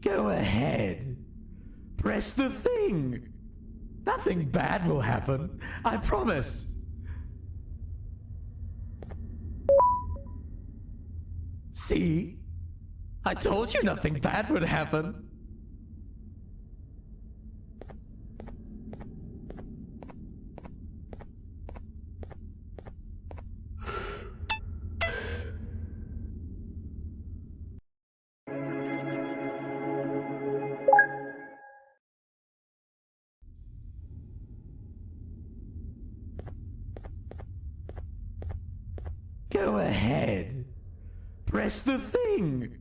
Go ahead. Press the thing. Nothing bad will happen. I promise. See? I told you nothing bad would happen. Go ahead. Press the thing.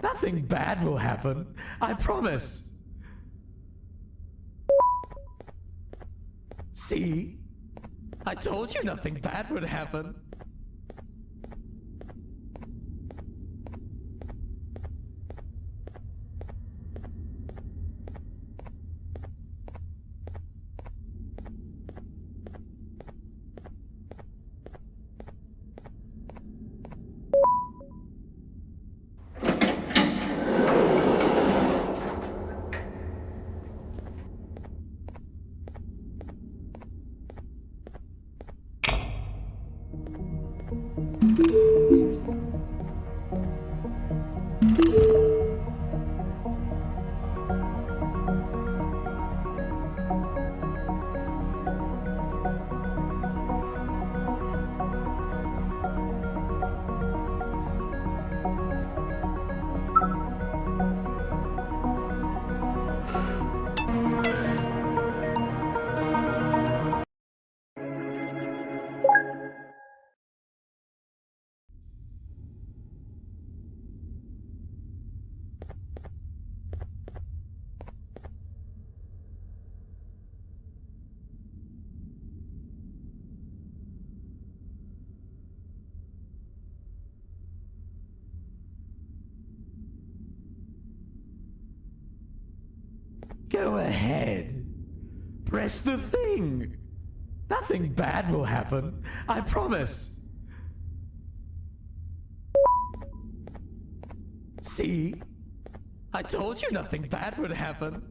Nothing bad will happen. I promise. See? I told you nothing bad would happen. Go ahead. Press the thing. Nothing bad will happen. I promise. See? I told you nothing bad would happen.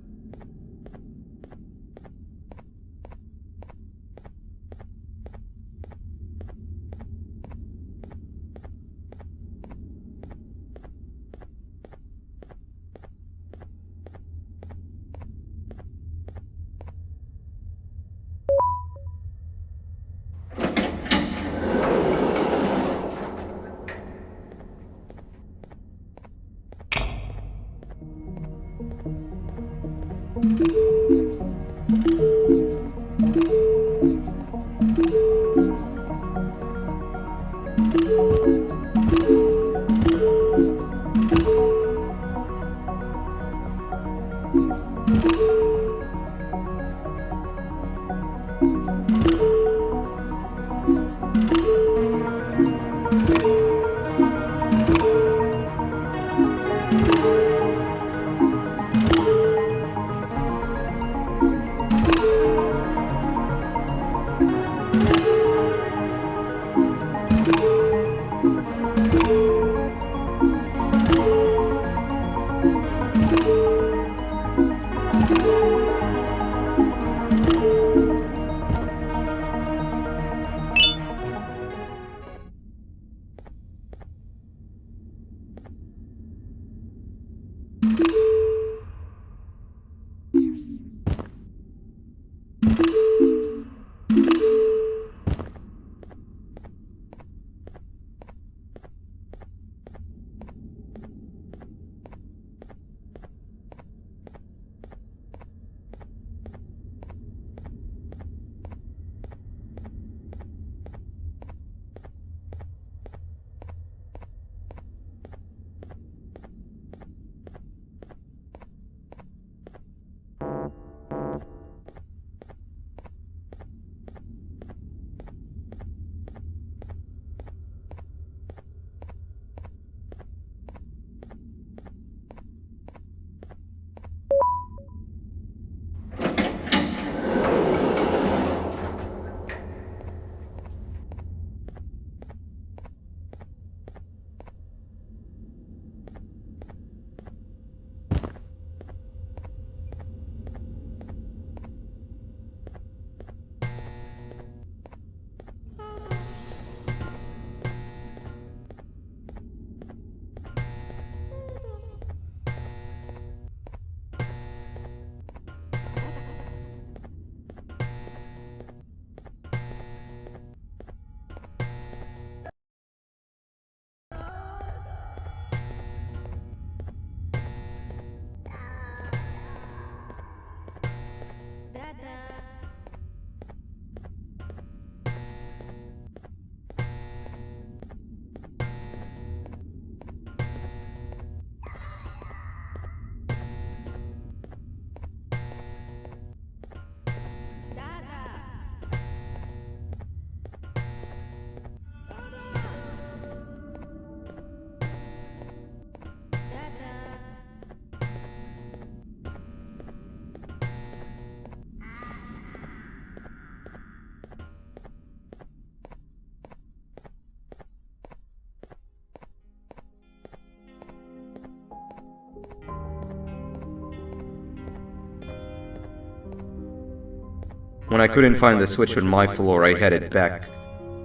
When I couldn't find the switch on my floor, I headed back.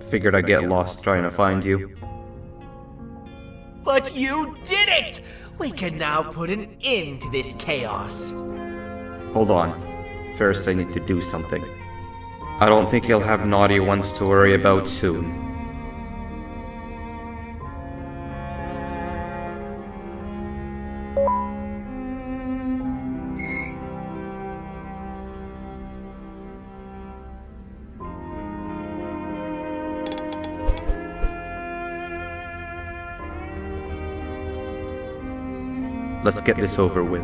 Figured I'd get lost trying to find you. But you did it! We can now put an end to this chaos. Hold on. First I need to do something. I don't think you'll have naughty ones to worry about soon. Let's get this over with.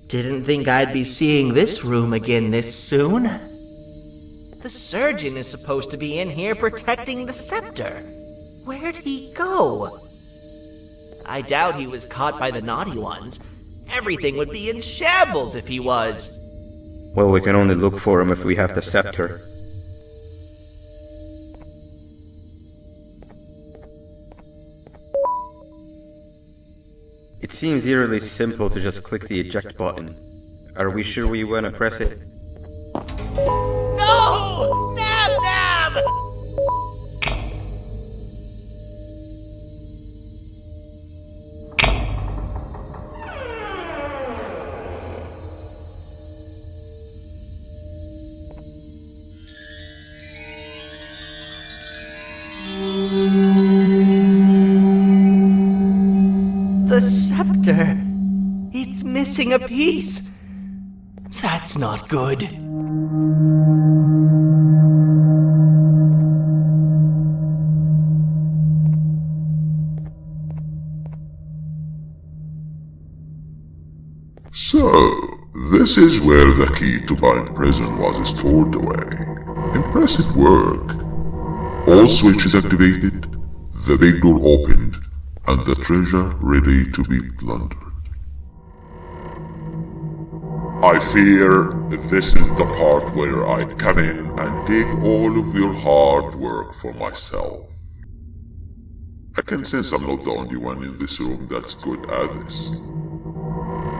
Didn't think I'd be seeing this room again this soon. The surgeon is supposed to be in here protecting the scepter. Where'd he go? I doubt he was caught by the naughty ones. Everything would be in shambles if he was. Well, we can only look for him if we have the scepter. It seems eerily simple to just click the eject button. Are we sure we want to press it? No! Nab Nab! The scepter. It's missing a piece. That's not good. So, this is where the key to Bind Prison was stored away. Impressive work. All switches activated, the big door opened, and the treasure ready to be plundered. I fear this is the part where I come in and take all of your hard work for myself. I can sense I'm not the only one in this room that's good at this.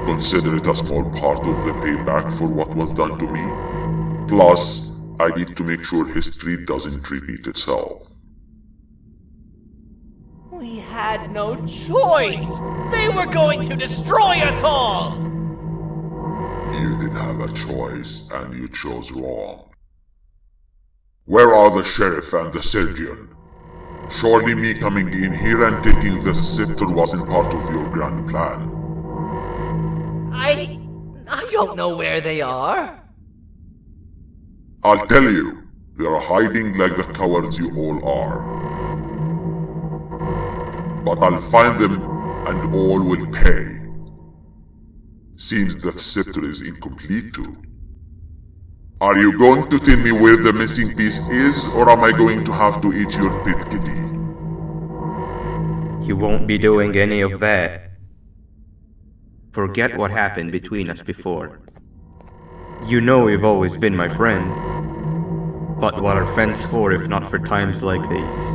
Consider it a small part of the payback for what was done to me. Plus, I need to make sure history doesn't repeat itself. We had no choice! They were going to destroy us all! You did have a choice, and you chose wrong. Where are the sheriff and the surgeon? Surely me coming in here and taking the scepter wasn't part of your grand plan. I don't know where they are. I'll tell you, they're hiding like the cowards you all are. But I'll find them, and all will pay. Seems that scepter is incomplete too. Are you going to tell me where the missing piece is, or am I going to have to eat your pet kitty? You won't be doing any of that. Forget what happened between us before. You know you've always been my friend. But what are friends for if not for times like these?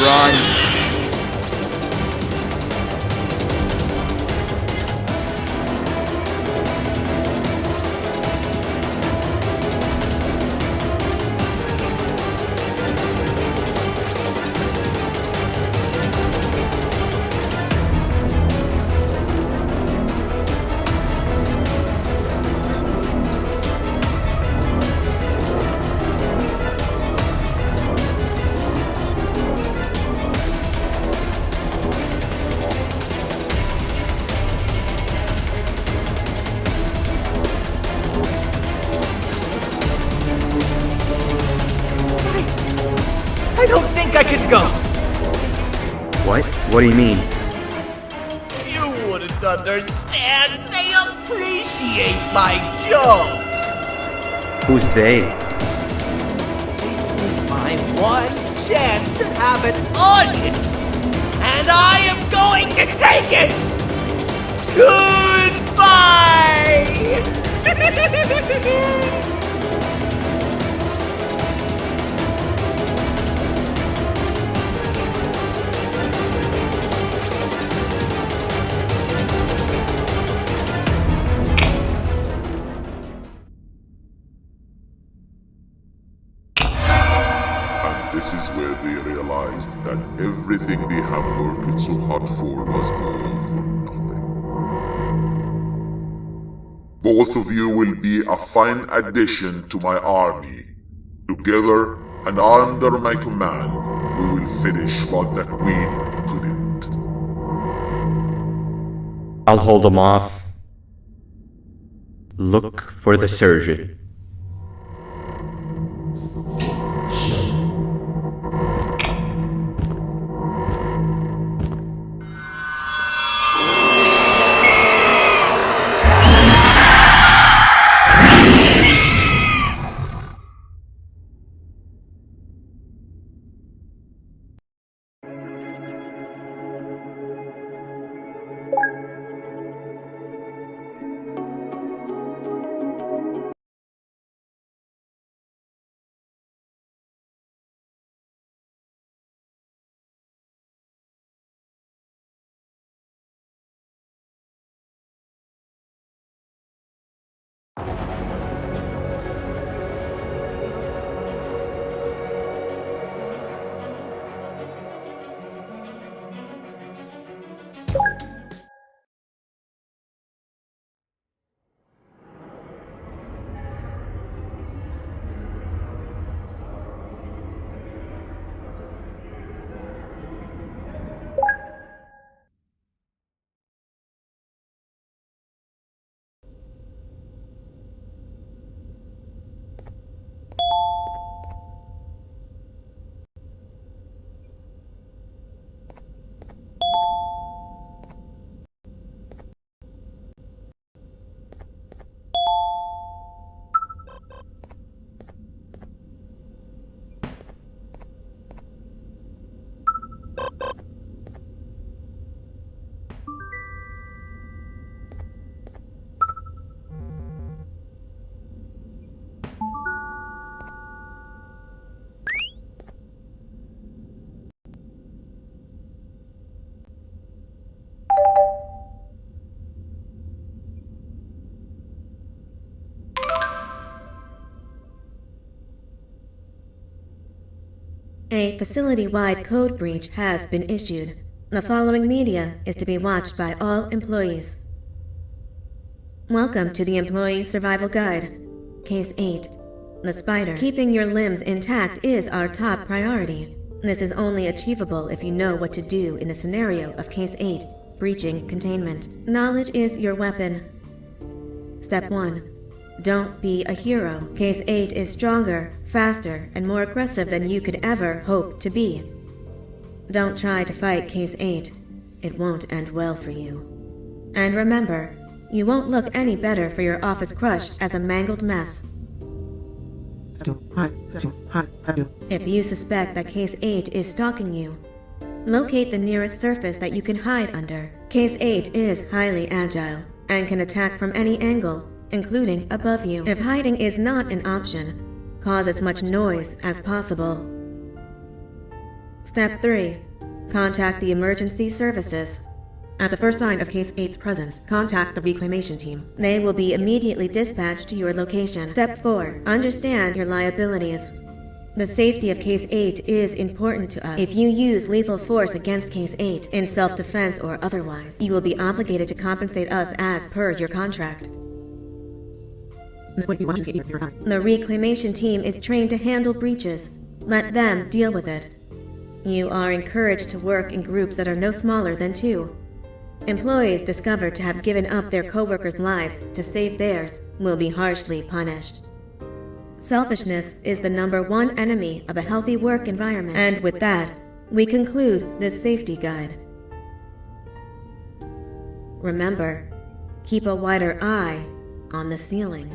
Run! I don't think I can go. What? What do you mean? You wouldn't understand. They appreciate my jokes. Who's they? This is my one chance to have an audience, and I am going to take it. Goodbye. This is where they realized that everything they have worked so hard for was all for nothing. Both of you will be a fine addition to my army. Together and under my command, we will finish what the Queen couldn't. I'll hold them off. Look for the surgeon. A facility-wide code breach has been issued. The following media is to be watched by all employees. Welcome to the Employee Survival Guide. Case 8. The spider. Keeping your limbs intact is our top priority. This is only achievable if you know what to do in the scenario of Case 8, breaching containment. Knowledge is your weapon. Step 1. Don't be a hero. Case 8 is stronger, faster, and more aggressive than you could ever hope to be. Don't try to fight Case 8. It won't end well for you. And remember, you won't look any better for your office crush as a mangled mess. If you suspect that Case 8 is stalking you, locate the nearest surface that you can hide under. Case 8 is highly agile and can attack from any angle, including above you. If hiding is not an option, cause as much noise as possible. Step 3. Contact the emergency services. At the first sign of Case 8's presence, contact the reclamation team. They will be immediately dispatched to your location. Step 4. Understand your liabilities. The safety of Case 8 is important to us. If you use lethal force against Case 8, in self-defense or otherwise, you will be obligated to compensate us as per your contract. The reclamation team is trained to handle breaches. Let them deal with it. You are encouraged to work in groups that are no smaller than 2. Employees discovered to have given up their co-workers' lives to save theirs will be harshly punished. Selfishness is the #1 enemy of a healthy work environment. And with that, we conclude this safety guide. Remember, keep a wider eye on the ceiling.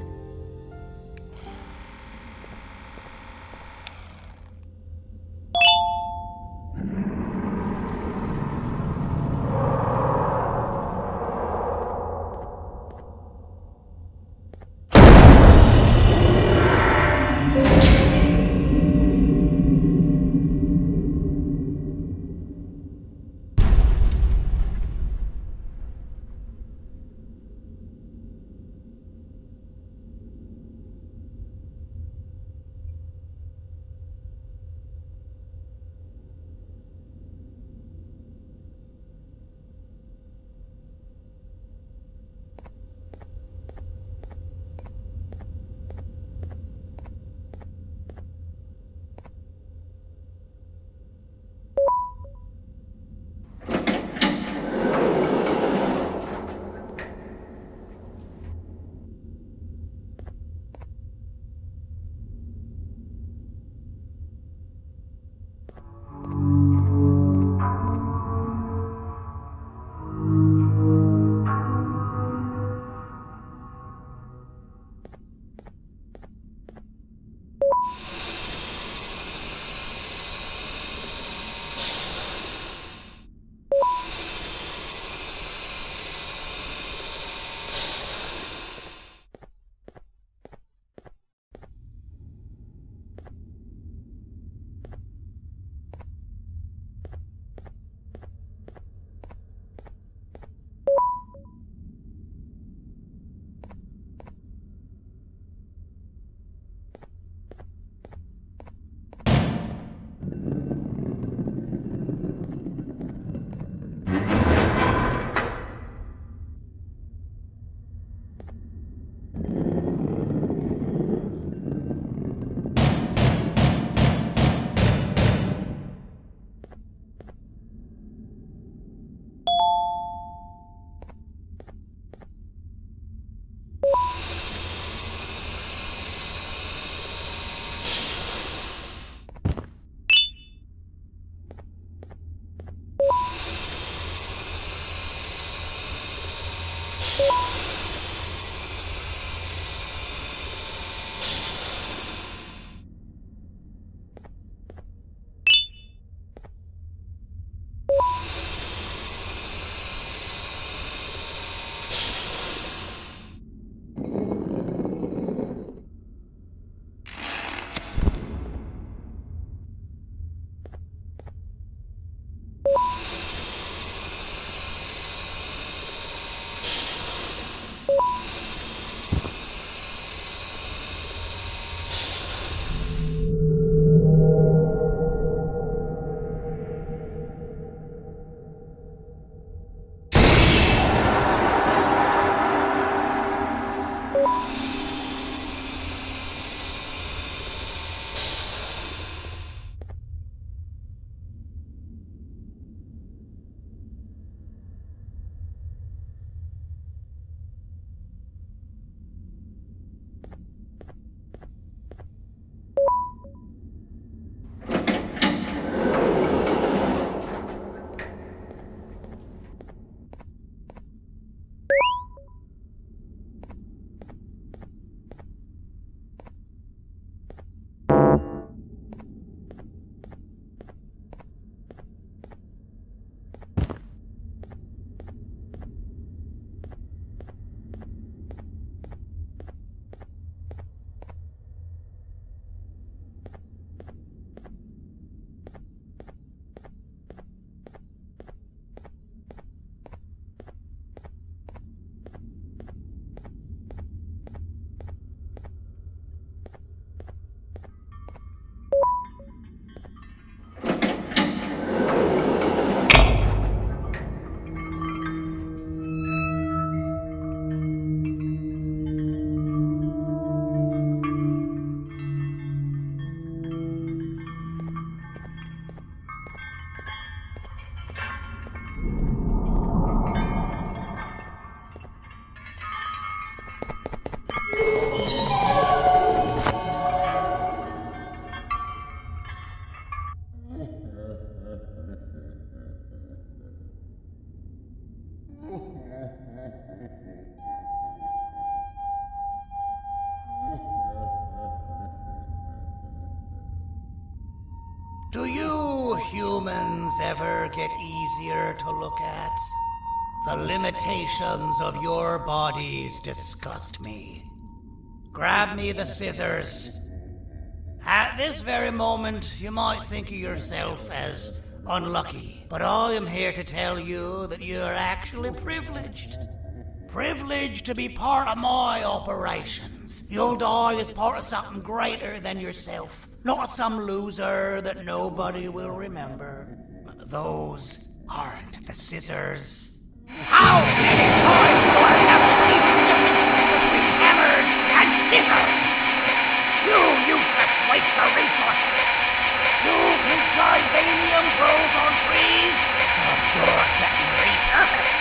things ever get easier to look at? The limitations of your bodies disgust me. Grab me the scissors. At this very moment, you might think of yourself as unlucky, but I am here to tell you that you are actually privileged. Privileged to be part of my operations. You'll die as part of something greater than yourself, not some loser that nobody will remember. Those aren't the scissors. How many times do I have to keep the difference between hammers and scissors? You useless waste of resources! You think titanium grows on trees? You're getting repurposed!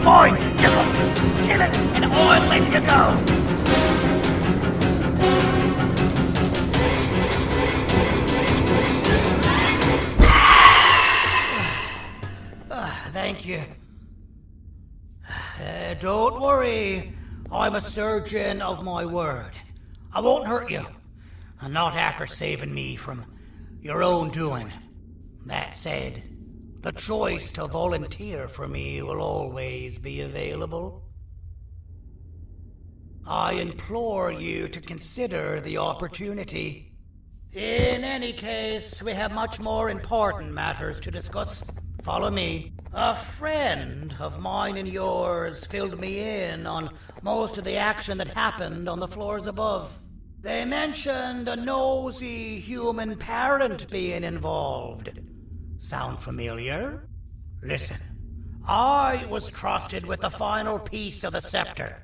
Fine, you kill it, and I'll let you go. Thank you. Don't worry. I'm a surgeon of my word. I won't hurt you. Not after saving me from your own doing. That said, the choice to volunteer for me will always be available. I implore you to consider the opportunity. In any case, we have much more important matters to discuss. Follow me. A friend of mine and yours filled me in on most of the action that happened on the floors above. They mentioned a nosy human parent being involved. Sound familiar? Listen, I was trusted with the final piece of the scepter,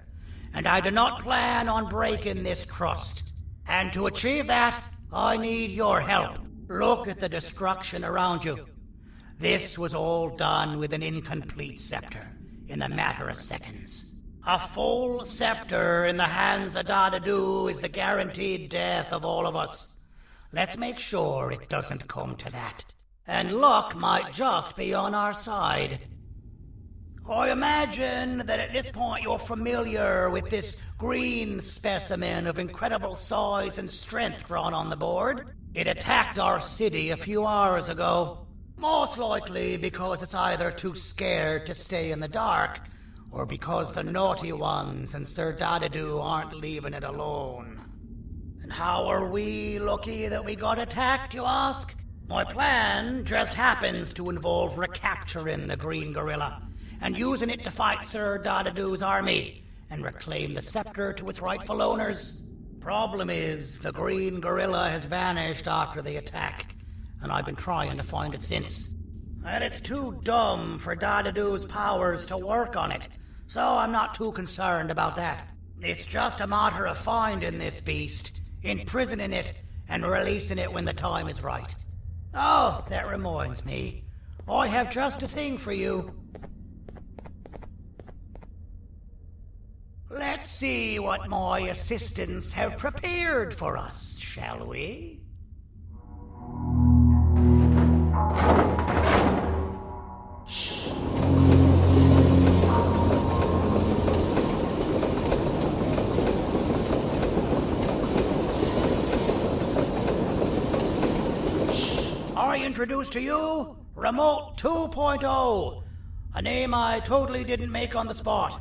and I do not plan on breaking this trust. And to achieve that, I need your help. Look at the destruction around you. This was all done with an incomplete scepter, in a matter of seconds. A full scepter in the hands of Dadadu is the guaranteed death of all of us. Let's make sure it doesn't come to that. And luck might just be on our side. I imagine that at this point you're familiar with this green specimen of incredible size and strength drawn on the board. It attacked our city a few hours ago. Most likely because it's either too scared to stay in the dark, or because the naughty ones and Sir Dadadu aren't leaving it alone. And how are we lucky that we got attacked, you ask? My plan just happens to involve recapturing the green gorilla and using it to fight Sir Dadadu's army and reclaim the scepter to its rightful owners. Problem is, the green gorilla has vanished after the attack, and I've been trying to find it since. And it's too dumb for Dadadu's powers to work on it, so I'm not too concerned about that. It's just a matter of finding this beast, imprisoning it, and releasing it when the time is right. Oh, that reminds me. I have just a thing for you. Let's see what my assistants have prepared for us, shall we? I introduce to you Remote 2.0, a name I totally didn't make on the spot.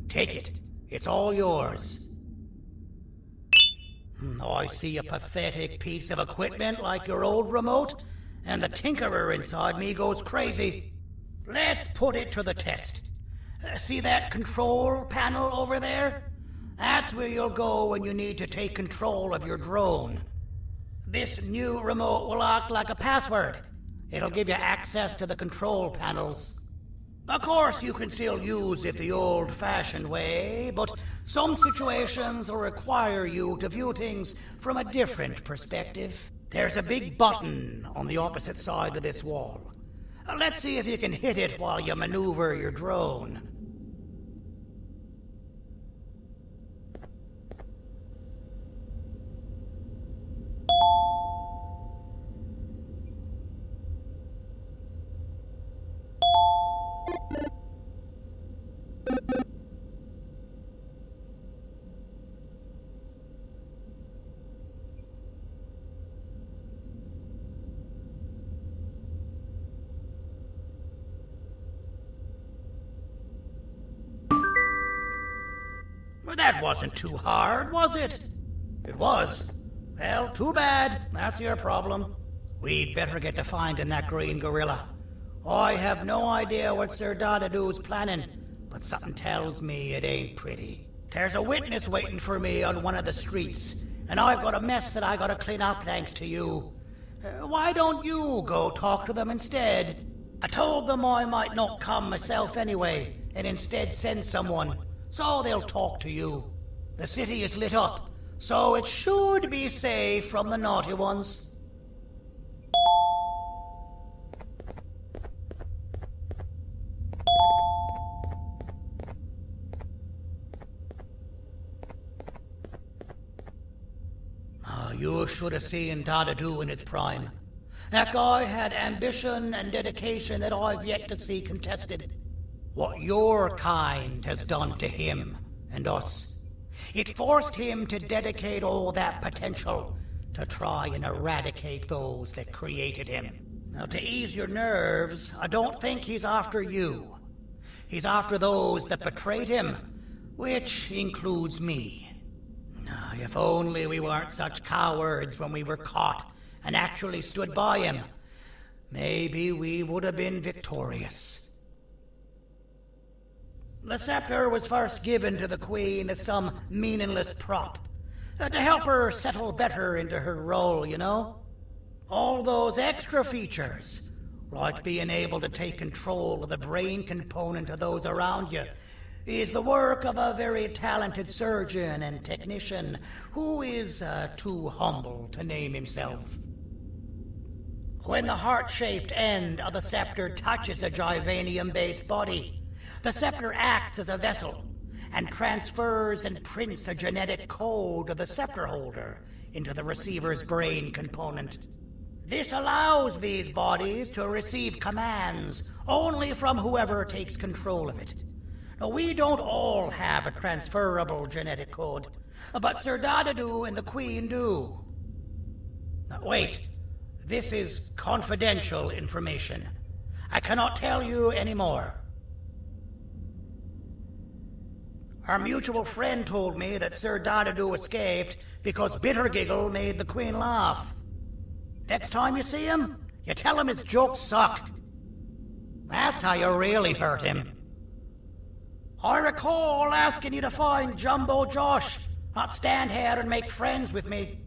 Take it. It's all yours. I see a pathetic piece of equipment like your old remote, and the tinkerer inside me goes crazy. Let's put it to the test. See that control panel over there? That's where you'll go when you need to take control of your drone. This new remote will act like a password. It'll give you access to the control panels. Of course, you can still use it the old-fashioned way, but some situations will require you to view things from a different perspective. There's a big button on the opposite side of this wall. Let's see if you can hit it while you maneuver your drone. Well, that wasn't too hard, was it? It was. Well, too bad. That's your problem. We'd better get to finding that green gorilla. I have no idea what Sir Dadadu's planning, but something tells me it ain't pretty. There's a witness waiting for me on one of the streets, and I've got a mess that I gotta clean up thanks to you. Why don't you go talk to them instead? I told them I might not come myself anyway, and instead send someone, so they'll talk to you. The city is lit up, so it should be safe from the naughty ones. You should have seen Dadadu in his prime. That guy had ambition and dedication that I've yet to see contested. What your kind has done to him and us. It forced him to dedicate all that potential to try and eradicate those that created him. Now, to ease your nerves, I don't think he's after you. He's after those that betrayed him, which includes me. If only we weren't such cowards when we were caught and actually stood by him, maybe we would have been victorious. The scepter was first given to the Queen as some meaningless prop, to help her settle better into her role, you know? All those extra features, like being able to take control of the brain component of those around you, is the work of a very talented surgeon and technician who is too humble to name himself. When the heart-shaped end of the scepter touches a Givanium-based body, the scepter acts as a vessel and transfers and prints a genetic code of the scepter holder into the receiver's brain component. This allows these bodies to receive commands only from whoever takes control of it. Now, we don't all have a transferable genetic code, but Sir Dadadu and the Queen do. Now, wait, this is confidential information. I cannot tell you any more. Our mutual friend told me that Sir Dadadu escaped because Bittergiggle made the Queen laugh. Next time you see him, you tell him his jokes suck. That's how you really hurt him. I recall asking you to find Jumbo Josh, not stand here and make friends with me.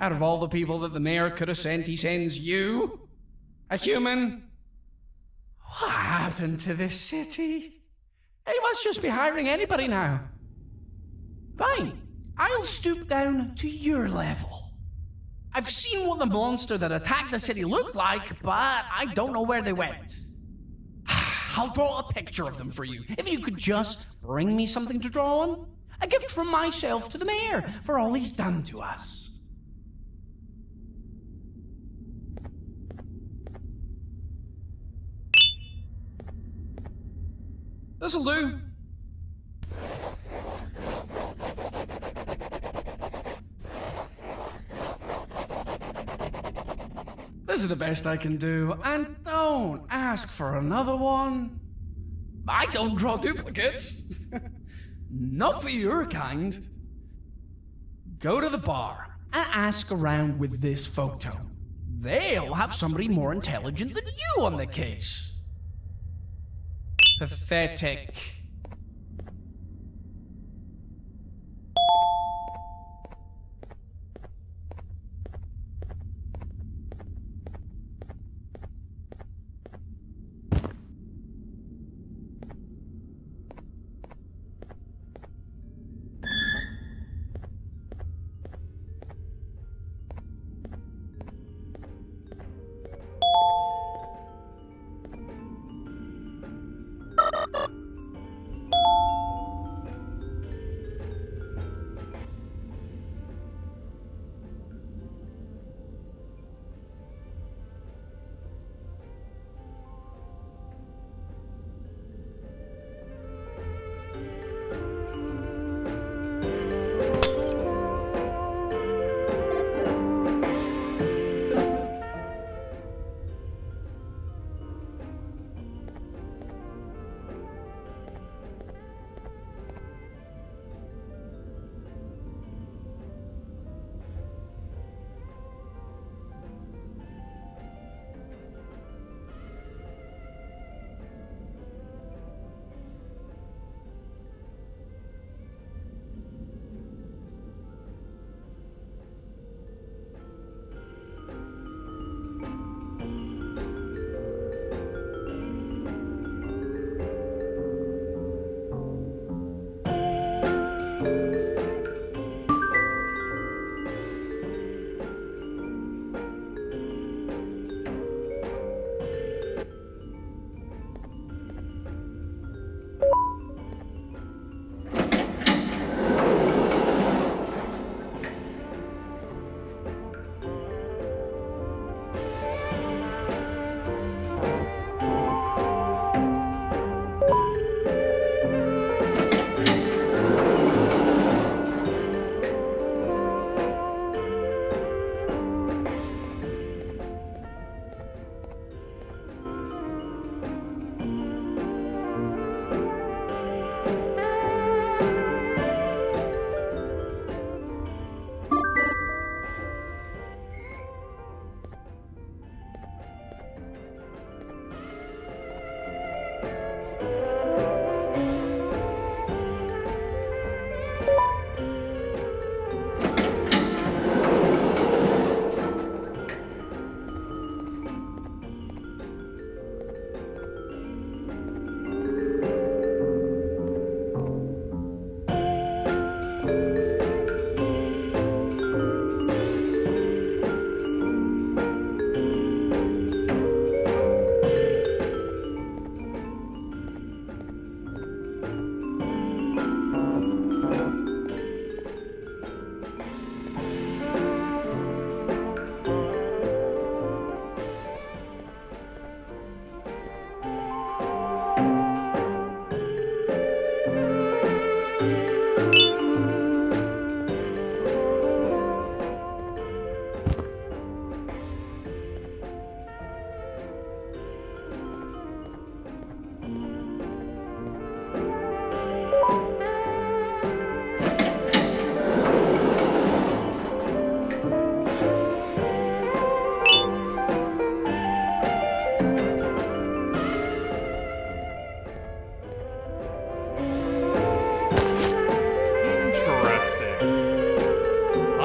Out of all the people that the mayor could have sent, he sends you? A human? What happened to this city? He must just be hiring anybody now. Fine, I'll stoop down to your level. I've seen what the monster that attacked the city looked like, but I don't know where they went. I'll draw a picture of them for you, if you could just bring me something to draw on. A gift from myself to the mayor for all he's done to us. This'll do. This is the best I can do, and don't ask for another one. I don't draw duplicates. Not for your kind. Go to the bar and ask around with this photo. They'll have somebody more intelligent than you on the case. Pathetic.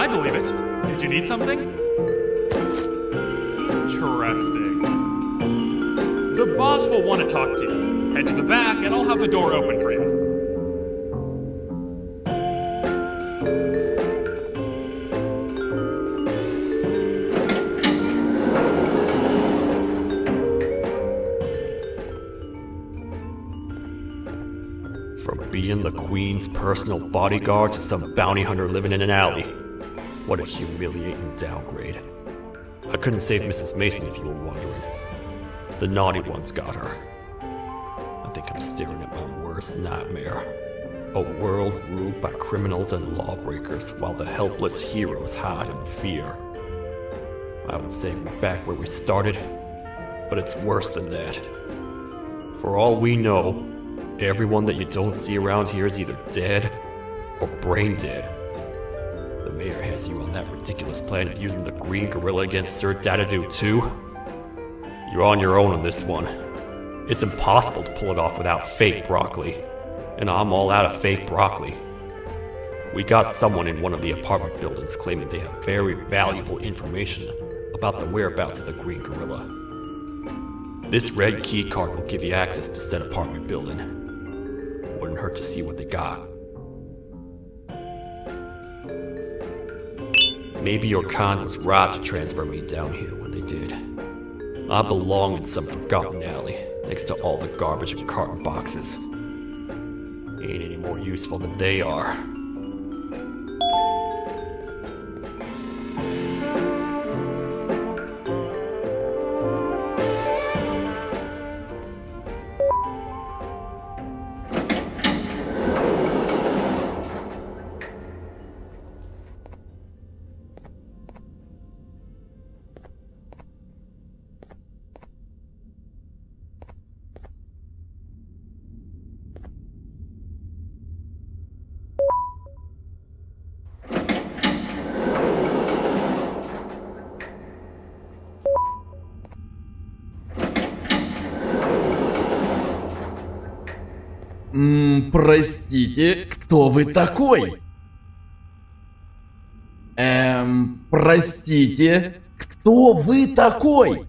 I believe it. Did you need something? Interesting. The boss will want to talk to you. Head to the back and I'll have the door open for you. From being the Queen's personal bodyguard to some bounty hunter living in an alley. What a humiliating downgrade. I couldn't save Mrs. Mason if you were wondering. The naughty ones got her. I think I'm staring at my worst nightmare. A world ruled by criminals and lawbreakers while the helpless heroes hide in fear. I would say we're back where we started, but it's worse than that. For all we know, everyone that you don't see around here is either dead or brain dead. The mayor has you on that ridiculous plan of using the green gorilla against Sir Dadadoo too. You're on your own on this one. It's impossible to pull it off without fake broccoli, and I'm all out of fake broccoli. We got someone in one of the apartment buildings claiming they have very valuable information about the whereabouts of the green gorilla. This red key card will give you access to said apartment building. Wouldn't hurt to see what they got. Maybe your kind was right to transfer me down here when they did. I belong in some forgotten alley, next to all the garbage and carton boxes. Ain't any more useful than they are. Простите, кто вы такой? Простите, кто вы такой?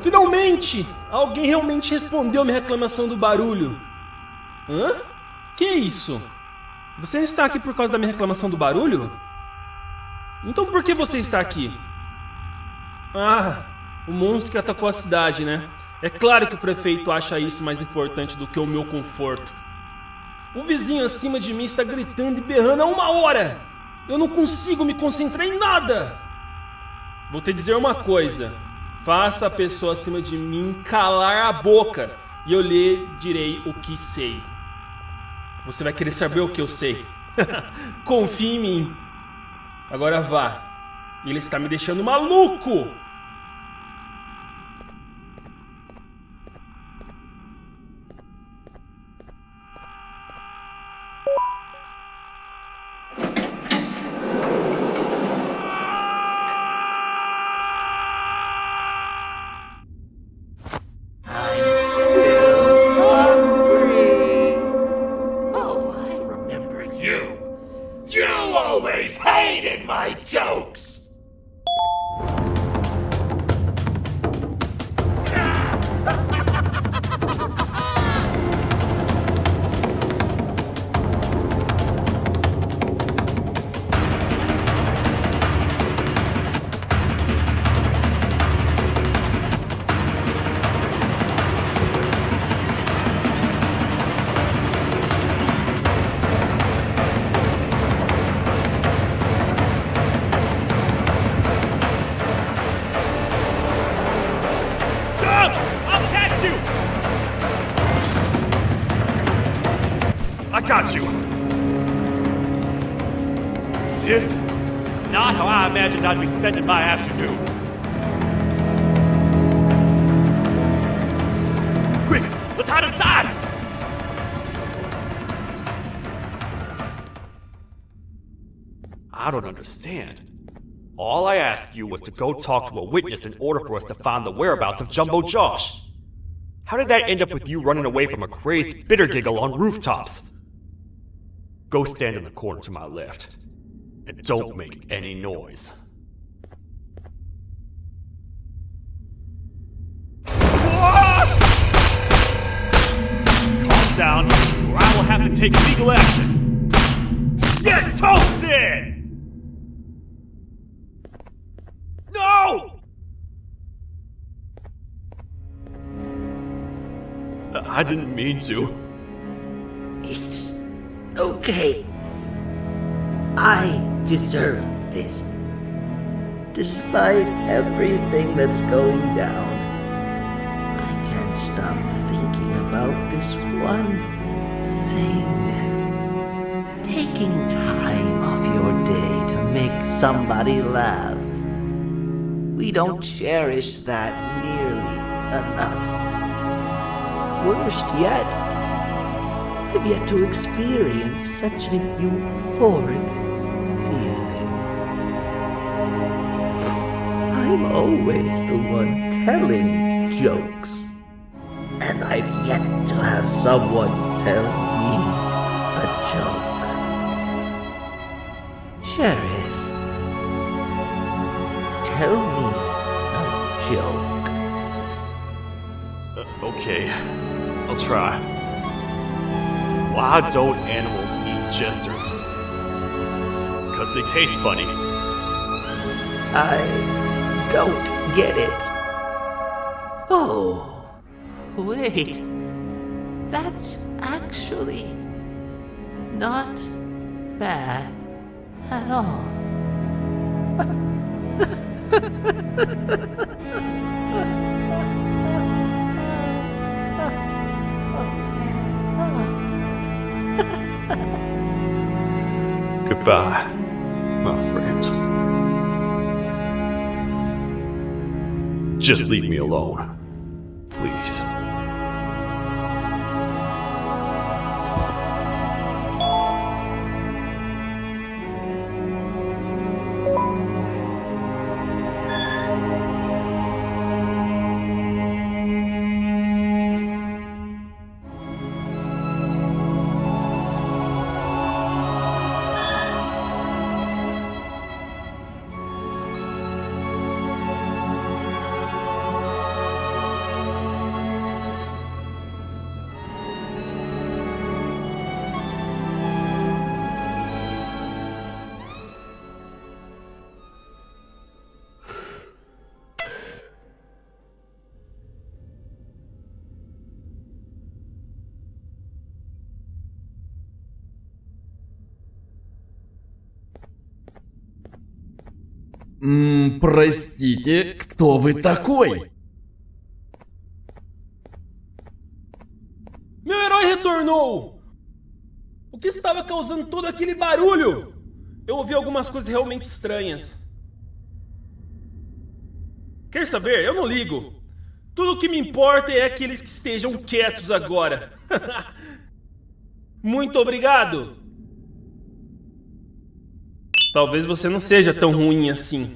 Finalmente! Alguém realmente respondeu minha reclamação do barulho. Hã? Que isso? Você está aqui por causa da minha reclamação do barulho? Então por que você está aqui? Ah, o monstro que atacou a cidade, né? É claro que o prefeito acha isso mais importante do que o meu conforto. O vizinho acima de mim está gritando e berrando há 1 hora! Eu não consigo me concentrar em nada! Vou te dizer uma coisa. Faça a pessoa acima de mim calar a boca e eu lhe direi o que sei. Você vai querer saber o que eu sei. Confie em mim. Agora vá. Ele está me deixando maluco! I got you! This is not how I imagined I'd be spending my afternoon. Quick, let's hide inside! I don't understand. All I asked you was to go talk to a witness in order for us to find the whereabouts of Jumbo Josh. How did that end up with you running away from a crazed bitter giggle on rooftops? Go stand in the corner to my left. And don't make any noise. Calm down, or I will have to take legal action. Get toasted! No! I didn't mean to. It's okay. I deserve this. Despite everything that's going down, I can't stop thinking about this one thing. Taking time off your day to make somebody laugh. We don't cherish that nearly enough. Worst yet, I've yet to experience such a euphoric feeling. I'm always the one telling jokes, and I've yet to have someone tell me a joke. Sheriff, tell me a joke. Okay, I'll try. Why don't animals eat jesters? Because they taste funny. I don't get it. Oh, wait. That's actually not bad at all. Goodbye, my friend. Just leave me alone, please. Простите, кто вы такой? Meu herói retornou! O que estava causando todo aquele barulho? Eu ouvi algumas coisas realmente estranhas. Quer saber? Eu não ligo. Tudo o que me importa é aqueles que estejam quietos agora. Muito obrigado! Talvez você não seja tão ruim assim.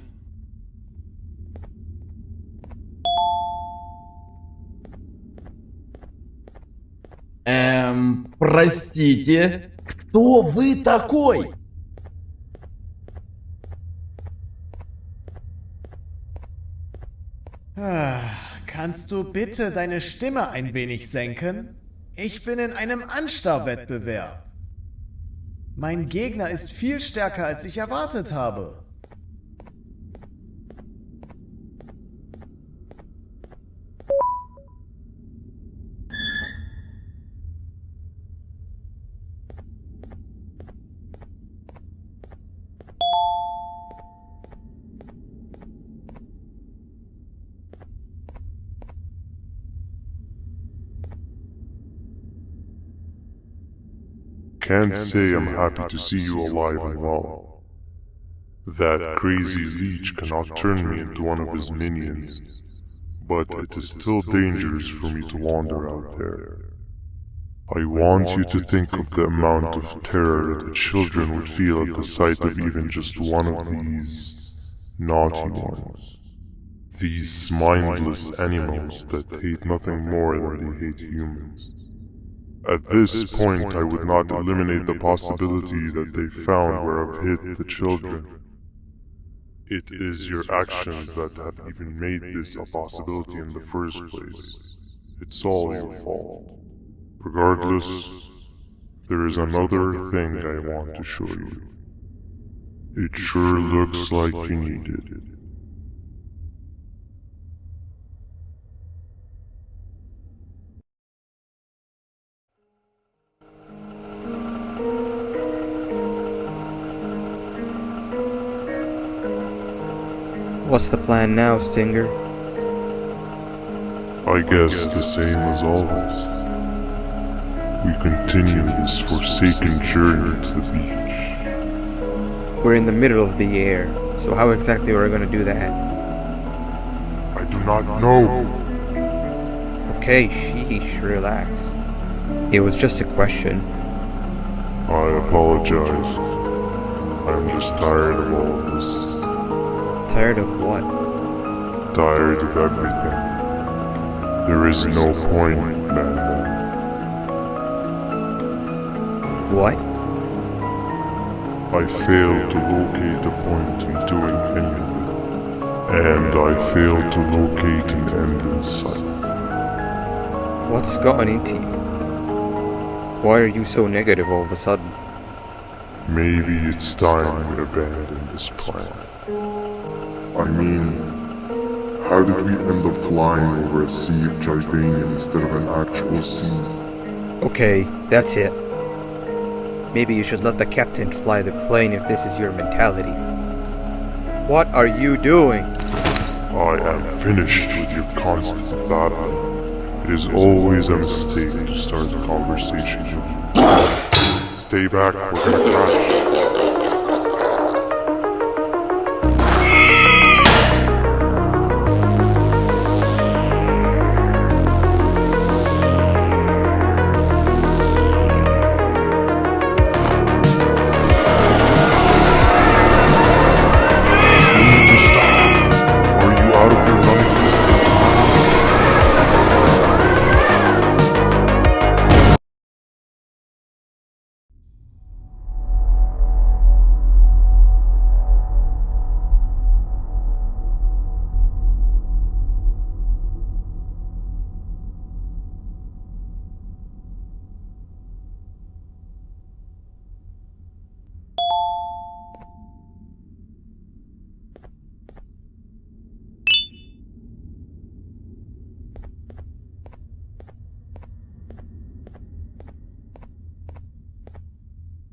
Простите, кто вы такой? Kannst du bitte deine Stimme ein wenig senken? Ich bin in einem Anstarrwettbewerb. Mein Gegner ist viel stärker, als ich erwartet habe. Can't say I'm happy to see you alive and well. That crazy leech cannot turn me into one of his minions, but it is still dangerous for me to wander out there. I want you to think of the amount of terror the children would feel at the sight of even just one of these naughty ones. These mindless animals that hate nothing more than they hate humans. At this point, I would not eliminate the possibility that they found where I've hid the children. It is your actions that have even made this a possibility in the first place. It's all your fault. Regardless, there is another thing I want to show you. It sure looks like you need it. What's the plan now, Stinger? I guess the same as always. We continue this forsaken journey to the beach. We're in the middle of the air, so how exactly are we going to do that? I do not know. Okay, sheesh, relax. It was just a question. I apologize. I'm just tired of all of this. Tired of what? Tired of everything. There is no point, Banban. What? I failed to locate a point in doing any of it. And I failed to locate an end in sight. What's gotten into you? Why are you so negative all of a sudden? Maybe it's time we abandon this plan. I mean, how did we end up flying over a sea of Jibanium instead of an actual sea? Okay, that's it. Maybe you should let the captain fly the plane if this is your mentality. What are you doing? I am finished with your constant battle. It is always a mistake to start a conversation. Stay back, we're gonna crash.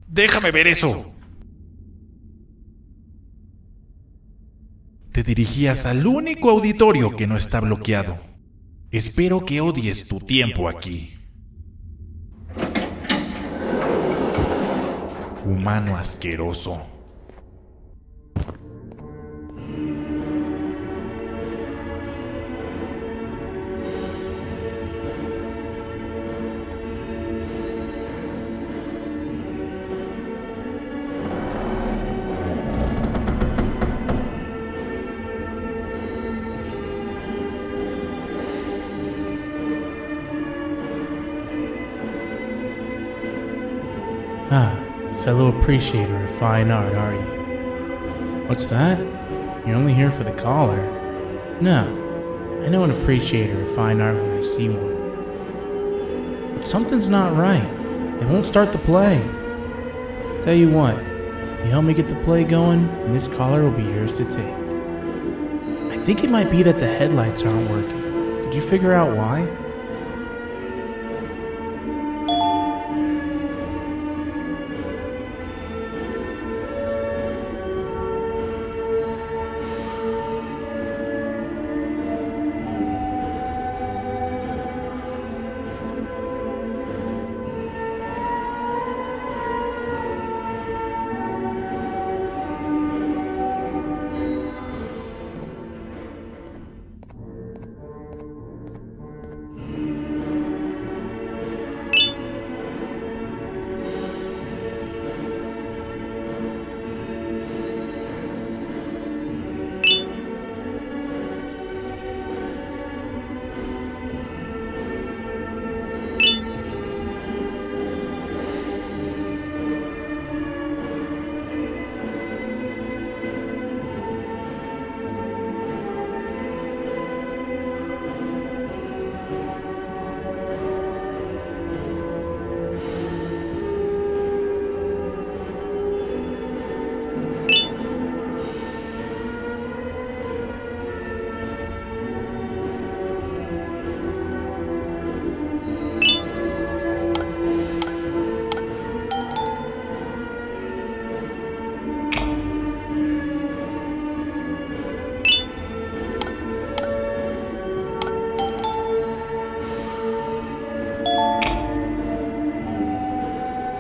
Déjame ver eso. Te dirigías al único auditorio que no está bloqueado. Espero que odies tu tiempo aquí. Humano asqueroso. Fellow appreciator of fine art, are you? What's that? You're only here for the collar. No, I know an appreciator of fine art when I see one. But something's not right. They won't start the play. Tell you what, you help me get the play going, and this collar will be yours to take. I think it might be that the headlights aren't working. Could you figure out why?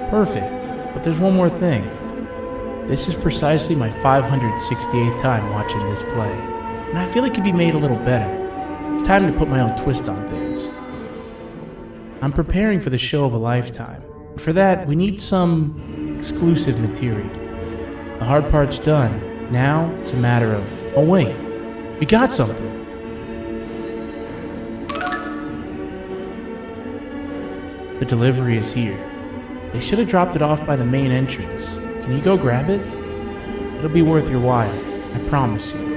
Perfect, but there's one more thing. This is precisely my 568th time watching this play, and I feel it could be made a little better. It's time to put my own twist on things. I'm preparing for the show of a lifetime. For that, we need some exclusive material. The hard part's done. Now, it's a matter of, oh wait, we got something. The delivery is here. They should have dropped it off by the main entrance. Can you go grab it? It'll be worth your while, I promise you.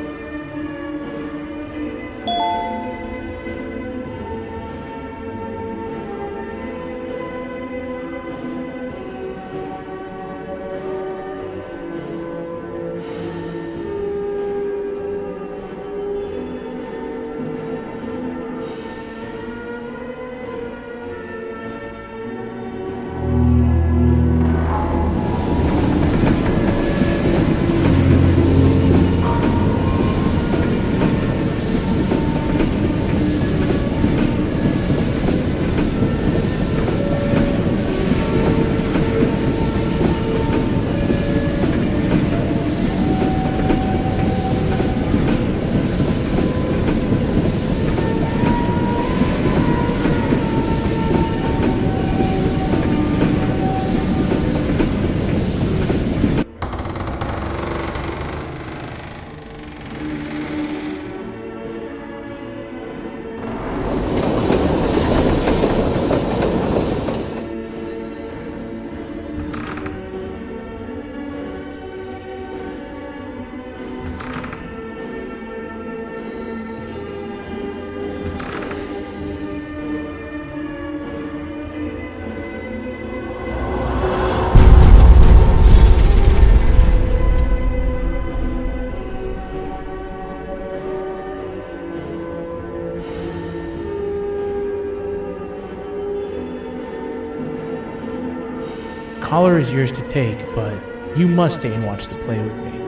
collar is yours to take, but you must stay and watch the play with me.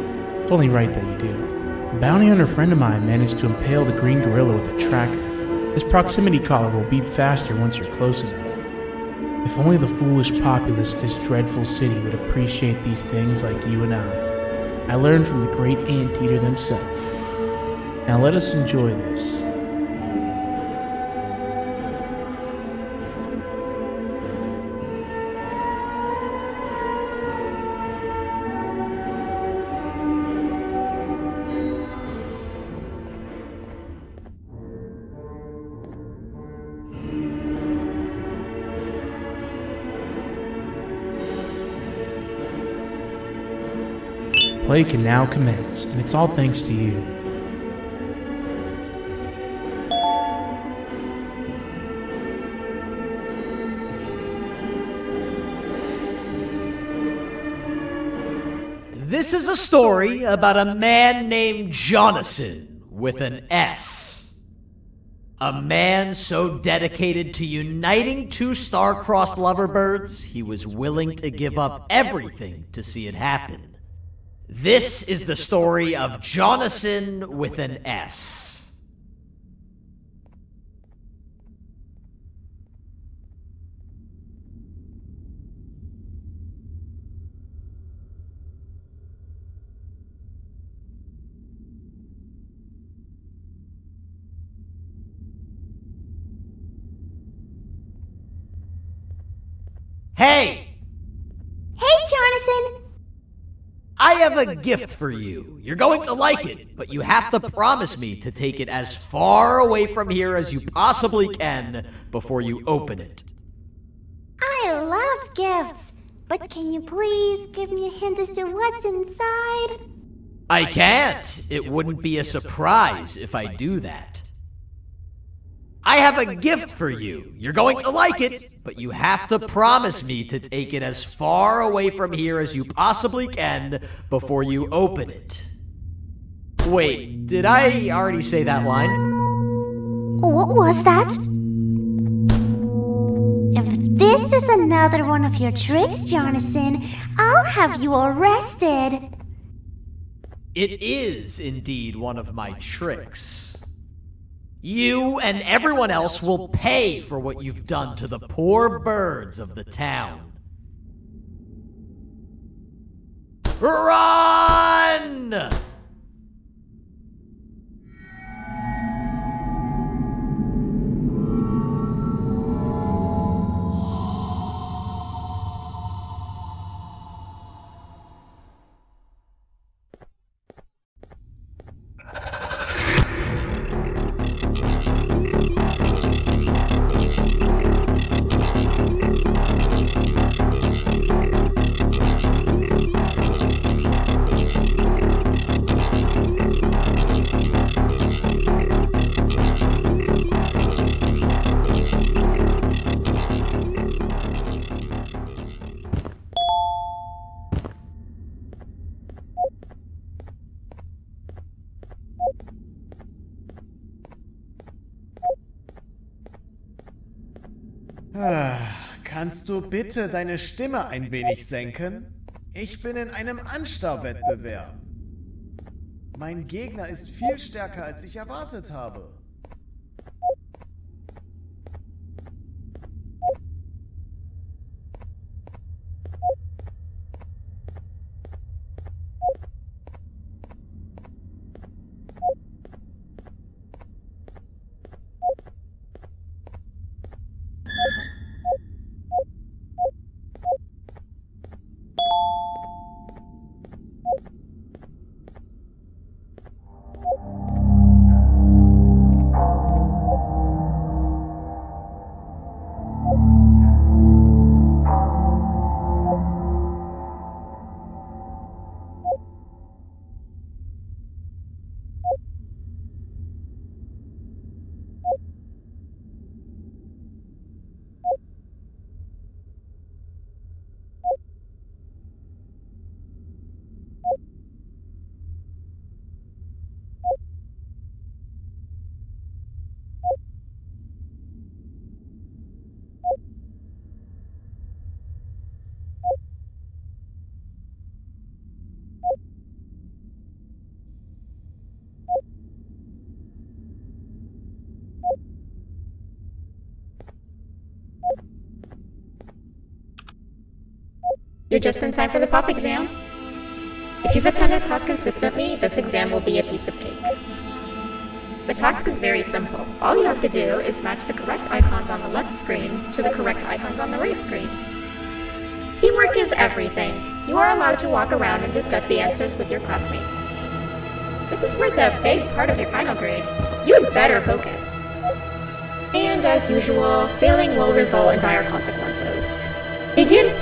It's only right that you do. A bounty hunter friend of mine managed to impale the green gorilla with a tracker. This proximity collar will beep faster once you're close enough. If only the foolish populace of this dreadful city would appreciate these things like you and I learned from the great anteater themselves. Now let us enjoy this. Play can now commence, and it's all thanks to you. This is a story about a man named Jonathan with an S. A man so dedicated to uniting two star-crossed loverbirds, he was willing to give up everything to see it happen. This is the story of Jonathan with an S. Hey! Hey, Jonathan! I have a gift for you. You're going to like it, but you have to promise me to take it as far away from here as you possibly can before you open it. I love gifts, but can you please give me a hint as to what's inside? I can't. It wouldn't be a surprise if I do that. I have a gift for you. You're going to like it, but you have to promise me to take it as far away from here as you possibly can before you open it. Wait, did I already say that line? What was that? If this is another one of your tricks, Jonathan, I'll have you arrested. It is indeed one of my tricks. You and everyone else will pay for what you've done to the poor birds of the town. Run! Kannst du bitte deine Stimme ein wenig senken? Ich bin in einem Anstarrwettbewerb. Mein Gegner ist viel stärker, als ich erwartet habe. You're just in time for the pop exam. If you've attended class consistently, this exam will be a piece of cake. The task is very simple. All you have to do is match the correct icons on the left screens to the correct icons on the right screens. Teamwork is everything. You are allowed to walk around and discuss the answers with your classmates. This is worth a big part of your final grade. You'd better focus. And as usual, failing will result in dire consequences. Begin!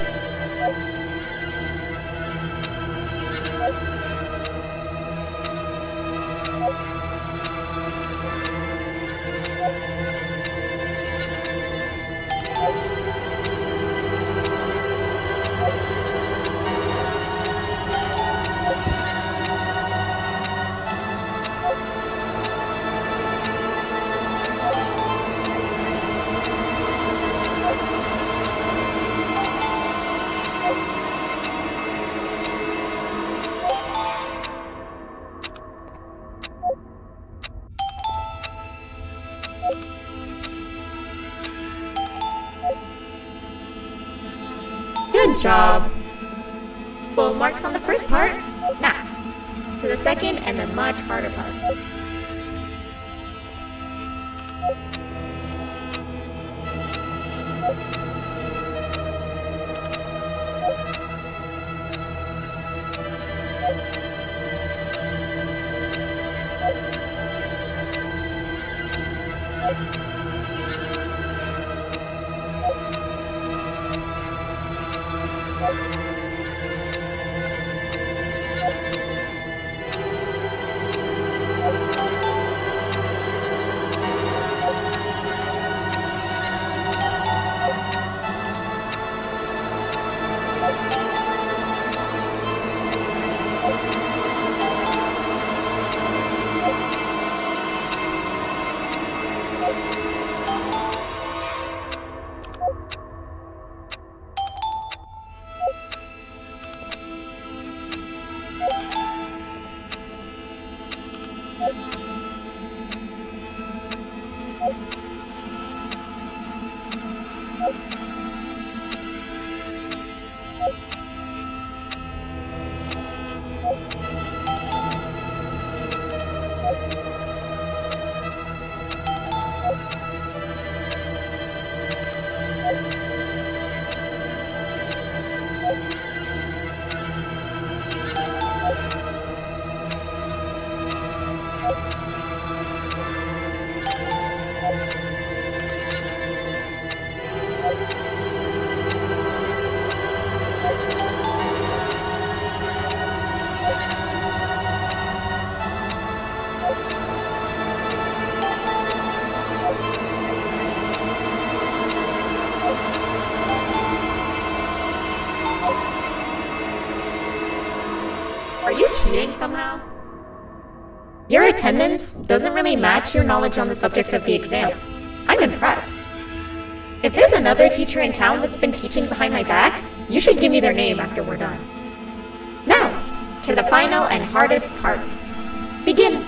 Good job! Full marks on the first part. Now, to the second and the much harder part. Are you cheating somehow? Your attendance doesn't really match your knowledge on the subject of the exam. I'm impressed. If there's another teacher in town that's been teaching behind my back, you should give me their name after we're done. Now, to the final and hardest part. Begin!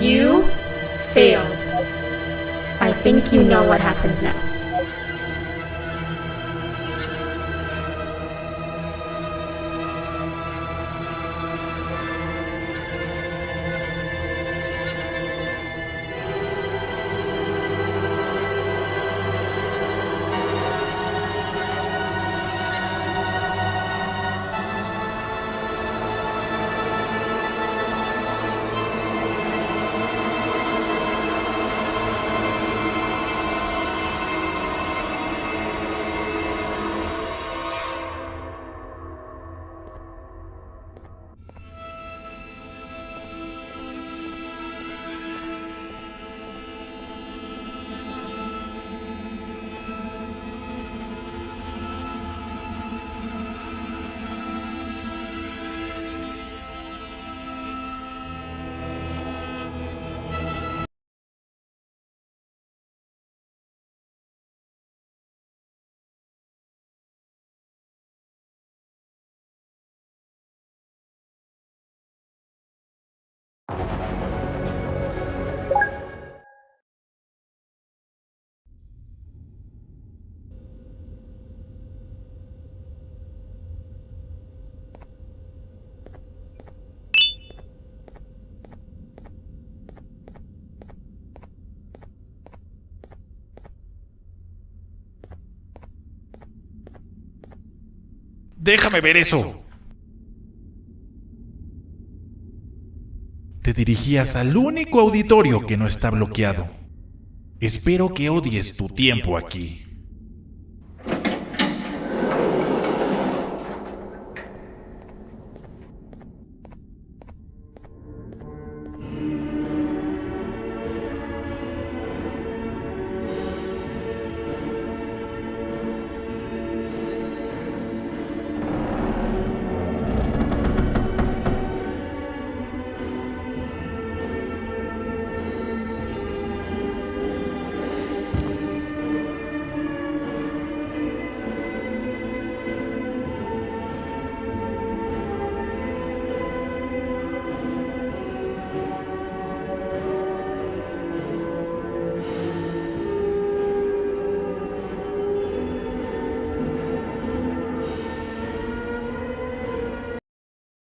You failed. I think you know what happens now. ¡Déjame ver eso! Te dirigías al único auditorio que no está bloqueado. Espero que odies tu tiempo aquí.